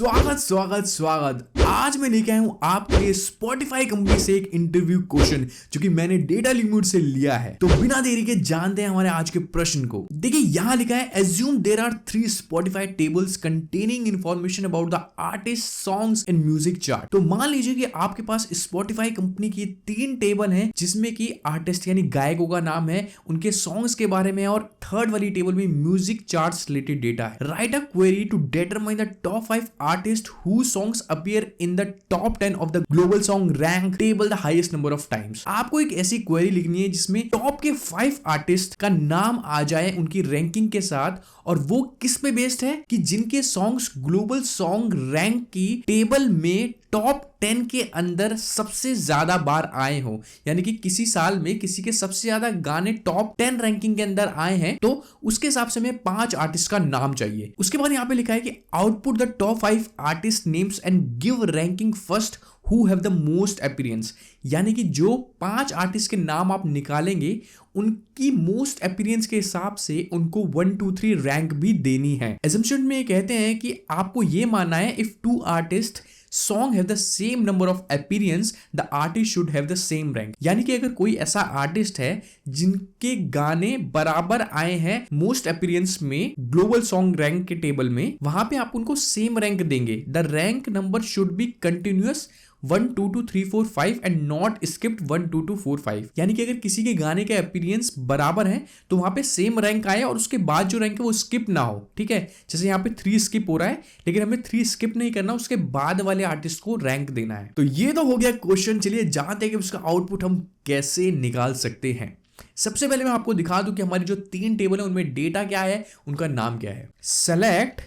स्वागत स्वागत स्वागत। आज मैं लेके आया हूं आपके लिए स्पॉटिफाई कंपनी से एक इंटरव्यू क्वेश्चन जो कि मैंने डेटा लिम्यूट से लिया है। तो बिना देरी के जानते हैं हमारे आज के प्रश्न को। देखिए यहां लिखा है assume there are 3 Spotify tables containing information about the artist, songs and music chart. तो मान लीजिए कि आपके पास स्पॉटिफाई कंपनी की 3 टेबल हैं जिसमें कि आर्टिस्ट यानी गायकों का नाम है, उनके सॉन्ग्स के बारे में, और थर्ड वाली टेबल में म्यूजिक चार्ट्स रिलेटेड डेटा है। Write a query to determine the top 5 artists whose songs appear in the top 10 of the global song rank table the highest number of times। आपको एक ऐसी query लिखनी है जिसमें top के 5 artist का नाम आ जाए उनकी रैंकिंग के साथ, और वो किस पे बेस्ड है कि जिनके सॉन्ग्स ग्लोबल सॉन्ग रैंक की टेबल में टॉप 10 के अंदर सबसे ज्यादा बार आए हो, यानी कि किसी साल में किसी के सबसे ज्यादा गाने टॉप 10 रैंकिंग के अंदर आए हैं, तो उसके हिसाब से हमें 5 आर्टिस्ट का नाम चाहिए। उसके बाद यहाँ पे लिखा है कि output the top 5 artist names and give ranking first who have the most appearance, यानी कि जो 5 आर्टिस्ट के नाम आप निकालेंगे उनकी मोस्ट अपीयरेंस के हिसाब से उनको 1 2 3 रैंक भी देनी है। एजम्पशन में कहते हैं कि आपको ये मानना है if 2 artist song have the same number of appearance the artist should have the same rank, यानी कि अगर कोई ऐसा आर्टिस्ट है जिनके गाने बराबर आए हैं मोस्ट अपीयरेंस में ग्लोबल सॉन्ग रैंक के टेबल में, वहां पे आप उनको सेम रैंक देंगे। The rank number should be continuous 1 2 2 3 4 5 and not skipped 1 2 2 4 5, यानी कि अगर किसी के गाने के अपीयरेंस बराबर है तो वहां पे सेम रैंक आए और उसके बाद जो रैंक है वो स्किप ना हो। ठीक है, जैसे यहाँ पे 3 स्किप हो रहा है, लेकिन हमें 3 स्किप नहीं करना, उसके बाद वाले आर्टिस्ट को रैंक देना है। तो ये तो हो गया क्वेश्चन। चलिए जानते हैं कि उसका आउटपुट हम कैसे निकाल सकते हैं। सबसे पहले मैं आपको दिखा दूं कि हमारी जो 3 टेबल है उनमें डेटा क्या है, उनका नाम क्या है। सेलेक्ट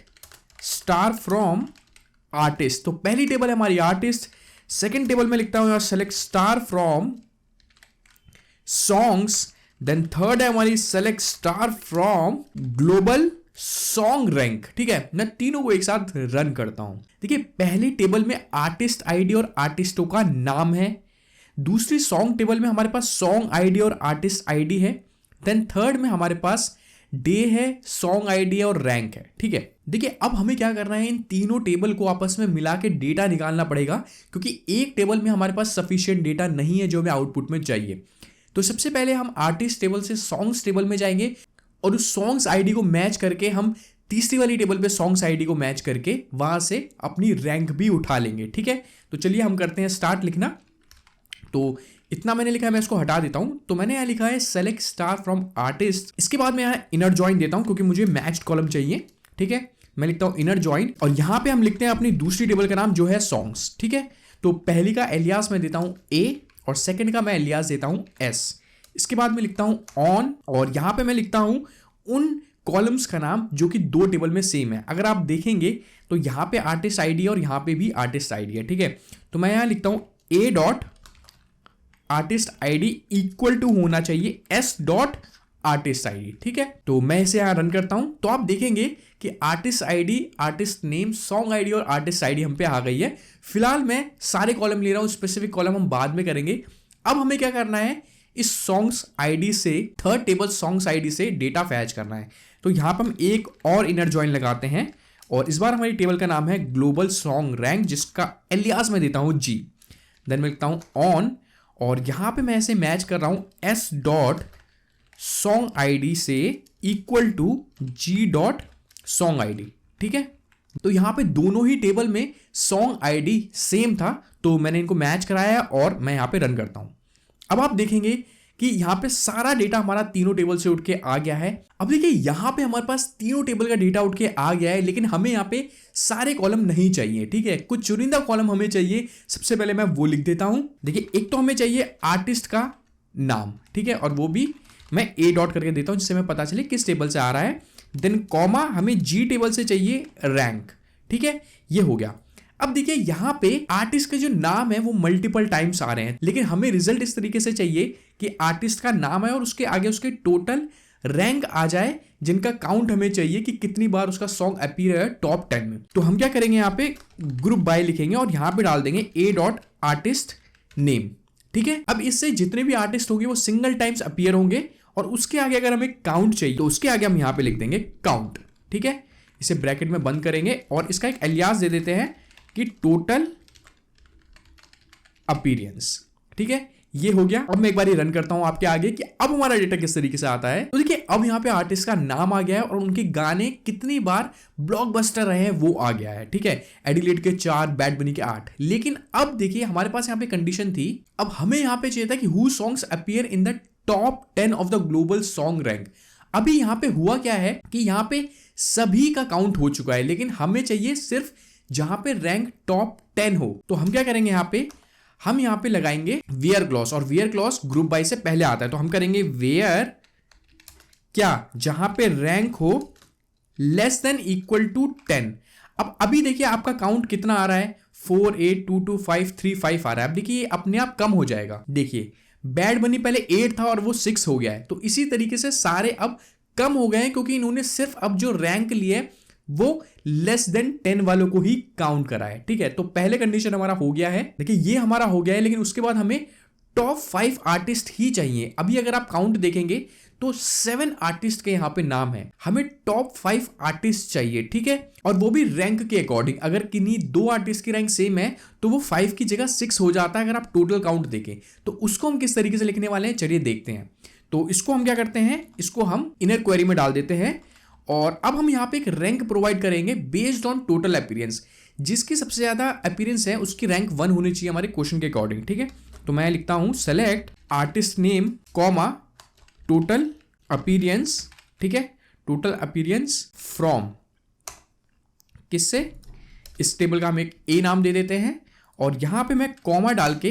स्टार फ्रॉम आर्टिस्ट, तो पहली टेबल है हमारी आर्टिस्ट। सेकेंड टेबल में लिखता हूं यार select star from songs, then third है हमारी select star from global song rank. ठीक है, मैं तीनों को एक साथ रन करता हूं। देखिए पहली टेबल में आर्टिस्ट आईडी और आर्टिस्टों का नाम है, दूसरी सॉन्ग टेबल में हमारे पास सॉन्ग आईडी और आर्टिस्ट आईडी है, देन थर्ड में हमारे पास डे है, सॉन्ग आईडी और रैंक है। ठीक है, देखिए अब हमें क्या करना है, इन तीनों टेबल को आपस में मिला के डेटा निकालना पड़ेगा, क्योंकि एक टेबल में हमारे पास सफिशिएंट डेटा नहीं है जो हमें आउटपुट में चाहिए। तो सबसे पहले हम आर्टिस्ट टेबल से सॉन्ग्स टेबल में जाएंगे और उस सॉन्ग्स आईडी को मैच करके हम तीसरी वाली टेबल पे सॉन्ग्स आईडी को मैच करके वहां से अपनी रैंक भी उठा लेंगे। ठीक है, तो चलिए हम करते हैं स्टार्ट लिखना। तो इतना मैंने लिखा है, मैं इसको हटा देता हूं। तो मैंने यहाँ लिखा है सेलेक्ट स्टार फ्रॉम आर्टिस्ट, इसके बाद मैं यहाँ इनर जॉइन देता हूं क्योंकि मुझे मैच्ड कॉलम चाहिए। ठीक है, मैं लिखता हूं इनर जॉइन और यहां पे हम लिखते हैं अपनी दूसरी टेबल का नाम जो है सॉन्ग्स। ठीक है, तो पहली का एलियास मैं देता हूं ए और सेकंड का मैं एलियास देता हूं एस। इसके बाद मैं लिखता हूं ऑन और यहां पे मैं लिखता हूं उन कॉलम्स का नाम जो कि 2 टेबल में सेम है। अगर आप देखेंगे तो यहां पे आर्टिस्ट आईडी है और यहां पे भी आर्टिस्ट आईडी है। ठीक है, तो मैं यहां लिखता हूं A dot artist ID equal to होना चाहिए एस डॉट आर्टिस्ट आईडी। ठीक है, तो मैं इसे यहां रन करता हूं तो आप देखेंगे कि artist ID, artist name, song ID और आर्टिस्ट आईडी हम पे आ गई है। फिलहाल मैं सारे कॉलम ले रहा हूं, स्पेसिफिक कॉलम हम बाद में करेंगे। अब हमें क्या करना है, इस सॉन्ग्स आईडी से थर्ड टेबल सॉन्ग्स आईडी से डेटा फैच करना है। तो यहां पर हम एक और इनर जॉइन लगाते हैं और इस बार हमारी टेबल का नाम है ग्लोबल सॉन्ग रैंक, जिसका एलियास मैं देता हूं जी। देन मैं लिखता हूं ऑन और यहां पे मैं ऐसे मैच कर रहा हूं एस डॉट सॉन्ग आईडी से equal to G dot song ID. ठीक है, तो यहां पे दोनों ही टेबल में सॉन्ग आईडी सेम था, तो मैंने इनको मैच कराया और मैं यहां पे रन करता हूं। अब आप देखेंगे कि यहां पे सारा डेटा हमारा तीनों टेबल से उठ के आ गया है। अब देखिए यहां पे हमारे पास तीनों टेबल का डेटा उठ के आ गया है, लेकिन हमें यहां पे सारे कॉलम नहीं चाहिए। ठीक है, कुछ चुनिंदा कॉलम हमें चाहिए। सबसे पहले मैं वो लिख देता हूं। देखिए एक तो हमें चाहिए आर्टिस्ट का नाम, ठीक है, और वो भी मैं ए डॉट करके देता हूं जिससे हमें पता चले किस टेबल से आ रहा है। देन कॉमा हमें जी टेबल से चाहिए रैंक। ठीक है, ये हो गया। अब देखिए यहां पे आर्टिस्ट का जो नाम है वो मल्टीपल टाइम्स आ रहे हैं, लेकिन हमें रिजल्ट इस तरीके से चाहिए कि आर्टिस्ट का नाम है और उसके आगे उसके टोटल रैंक आ जाए, जिनका काउंट हमें चाहिए कि कितनी बार उसका सॉन्ग अपीयर है टॉप 10 में। तो हम क्या करेंगे, यहाँ पे ग्रुप बाय लिखेंगे और यहां पे डाल देंगे ए डॉट आर्टिस्ट नेम। ठीक है, अब इससे जितने भी आर्टिस्ट होंगे वो सिंगल टाइम्स अपीयर होंगे और उसके आगे अगर हमें काउंट चाहिए तो उसके आगे हम यहां पे लिख देंगे काउंट। ठीक है, इसे ब्रैकेट में बंद करेंगे और इसका एक एलियास दे देते हैं कि टोटल अपीयरेंस। ठीक है, ये हो गया। अब मैं एक बार रन करता हूं आपके आगे कि अब हमारा डेटा किस तरीके से आता है। तो देखिए अब यहाँ पे आर्टिस्ट का नाम आ गया है और उनके गाने कितनी बार ब्लॉकबस्टर रहे हैं वो आ गया है। ठीक है, एडिलेड के 4, बैड बनी के 8। लेकिन अब देखिए हमारे पास यहाँ पे कंडीशन थी, अब हमें यहाँ पे चाहिए था कि who songs appear in the top 10 of the global song rank. अभी यहाँ पे हुआ क्या है कि यहाँ पे सभी का काउंट हो चुका है, लेकिन हमें चाहिए सिर्फ जहां पे रैंक टॉप 10 हो। तो हम क्या करेंगे, हम यहाँ पे लगाएंगे वेयर क्लॉज, और वेयर क्लॉज ग्रुप बाय से पहले आता है। तो हम करेंगे वेयर क्या, जहां पे रैंक हो लेस देन इक्वल टू 10। अब अभी देखिए आपका काउंट कितना आ रहा है, 4 8 2 2 5 3 5 आ रहा है। अब देखिए ये अपने आप कम हो जाएगा। देखिए बैड बनी पहले 8 था और वो 6 हो गया है। तो इसी तरीके से सारे अब कम हो गए हैं, क्योंकि इन्होंने सिर्फ अब जो रैंक लिए वो लेस देन 10 वालों को ही काउंट करा है। ठीक है, तो पहले कंडीशन हमारा हो गया है। देखिए ये हमारा हो गया है, लेकिन उसके बाद हमें टॉप 5 आर्टिस्ट ही चाहिए। अभी अगर आप काउंट देखेंगे तो 7 आर्टिस्ट के यहां पे नाम है, हमें टॉप 5 आर्टिस्ट चाहिए। ठीक है, और वो भी रैंक के अकॉर्डिंग। अगर किन्हीं 2 आर्टिस्ट की रैंक सेम है तो वो 5 की जगह 6 हो जाता है अगर आप टोटल काउंट देखें। तो उसको हम किस तरीके से लिखने वाले हैं, चलिए देखते हैं। तो इसको हम क्या करते हैं, इसको हम इनर क्वेरी में डाल देते हैं और अब हम यहाँ पे एक रैंक प्रोवाइड करेंगे बेस्ड ऑन टोटल अपीयरेंस। जिसकी सबसे ज्यादा अपीयरेंस है उसकी रैंक 1 होनी चाहिए हमारे क्वेश्चन के अकॉर्डिंग। ठीक है, तो मैं लिखता हूं select artist name comma total appearance. ठीक है, टोटल अपीयरेंस फ्रॉम किससे, इस टेबल का हम एक ए नाम दे देते हैं और यहां पे मैं कॉमा डाल के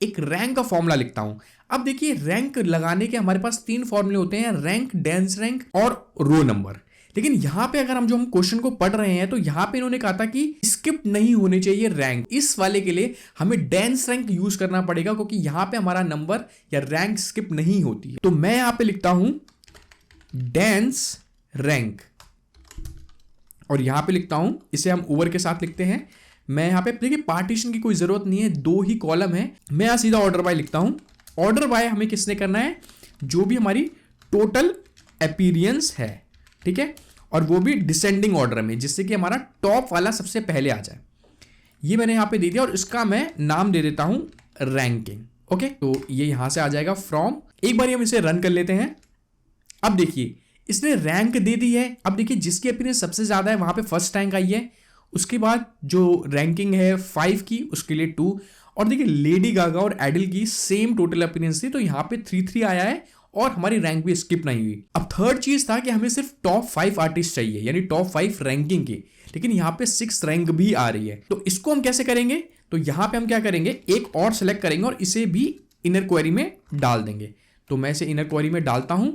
एक रैंक का फॉर्मूला लिखता हूं। अब देखिए रैंक लगाने के हमारे पास 3 फॉर्मूले होते हैं, रैंक, डेंस रैंक और रो नंबर। लेकिन यहां पे अगर हम क्वेश्चन को पढ़ रहे हैं तो यहां पे इन्होंने कहा था कि स्किप नहीं होने चाहिए रैंक। इस वाले के लिए हमें डेंस रैंक यूज करना पड़ेगा, क्योंकि यहां पे हमारा नंबर या रैंक स्किप नहीं होती है। तो मैं यहां पे लिखता हूं डेंस रैंक और यहां पे लिखता हूं, इसे हम ओवर के साथ लिखते हैं। मैं यहां पे देखिए पार्टीशन की कोई जरूरत नहीं है, 2 ही कॉलम है। मैं यहां सीधा ऑर्डर बाय लिखता हूं। ऑर्डर बाय हमें किसने करना है, जो भी हमारी टोटल अपीयरेंस है। ठीक है, और वो भी डिसेंडिंग ऑर्डर में, जिससे कि हमारा टॉप वाला सबसे पहले आ जाए। ये मैंने यहां पे दे दिया और इसका मैं नाम दे देता हूं रैंकिंग। ओके, तो ये यहां से आ जाएगा फ्रॉम। एक बार हम इसे रन कर लेते हैं। अब देखिए इसने रैंक दे दी है। अब देखिए जिसकी अपीयरेंस सबसे ज्यादा है वहां पे फर्स्ट रैंक आई है, उसके बाद जो रैंकिंग है 5 की उसके लिए 2, और देखिए लेडी गागा और एडिल की सेम टोटल अपीयरेंस थी तो यहाँ पे 3 आया है और हमारी रैंक भी स्किप नहीं हुई। अब थर्ड चीज था कि हमें सिर्फ टॉप 5 आर्टिस्ट चाहिए, यानी टॉप 5 रैंकिंग की, लेकिन यहाँ पे 6 रैंक भी आ रही है। तो इसको हम कैसे करेंगे, तो यहाँ पे हम क्या करेंगे, एक और सेलेक्ट करेंगे और इसे भी इनर क्वेरी में डाल देंगे। तो मैं इसे इनर क्वेरी में डालता हूं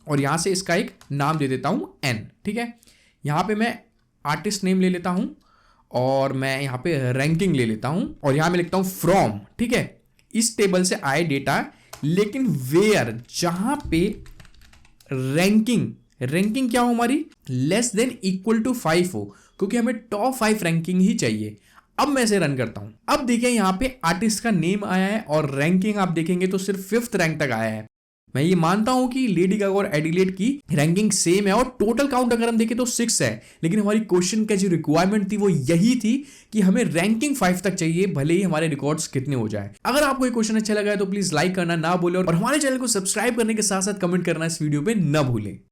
और यहां से इसका एक नाम दे देता हूं एन। ठीक है, यहां पे मैं आर्टिस्ट नेम ले लेता हूं और मैं यहाँ पे रैंकिंग ले लेता हूं और यहां मैं लिखता हूं फ्रॉम। ठीक है, इस टेबल से आए डेटा, लेकिन वेयर जहां पे रैंकिंग क्या हो हमारी, लेस देन इक्वल टू 5 हो, क्योंकि हमें टॉप 5 रैंकिंग ही चाहिए। अब मैं इसे रन करता हूं। अब देखिए यहां पे आर्टिस्ट का नेम आया है और रैंकिंग आप देखेंगे तो सिर्फ 5th रैंक तक आया है। मैं ये मानता हूं कि लेडी गागा और एडिलेड की रैंकिंग सेम है और टोटल काउंट अगर हम देखें तो 6 है, लेकिन हमारी क्वेश्चन का जो रिक्वायरमेंट थी वो यही थी कि हमें रैंकिंग 5 तक चाहिए, भले ही हमारे रिकॉर्ड्स कितने हो जाए। अगर आपको ये क्वेश्चन अच्छा लगा है तो प्लीज लाइक करना ना भूलें और हमारे चैनल को सब्सक्राइब करने के साथ साथ कमेंट करना इस वीडियो पे ना भूलें।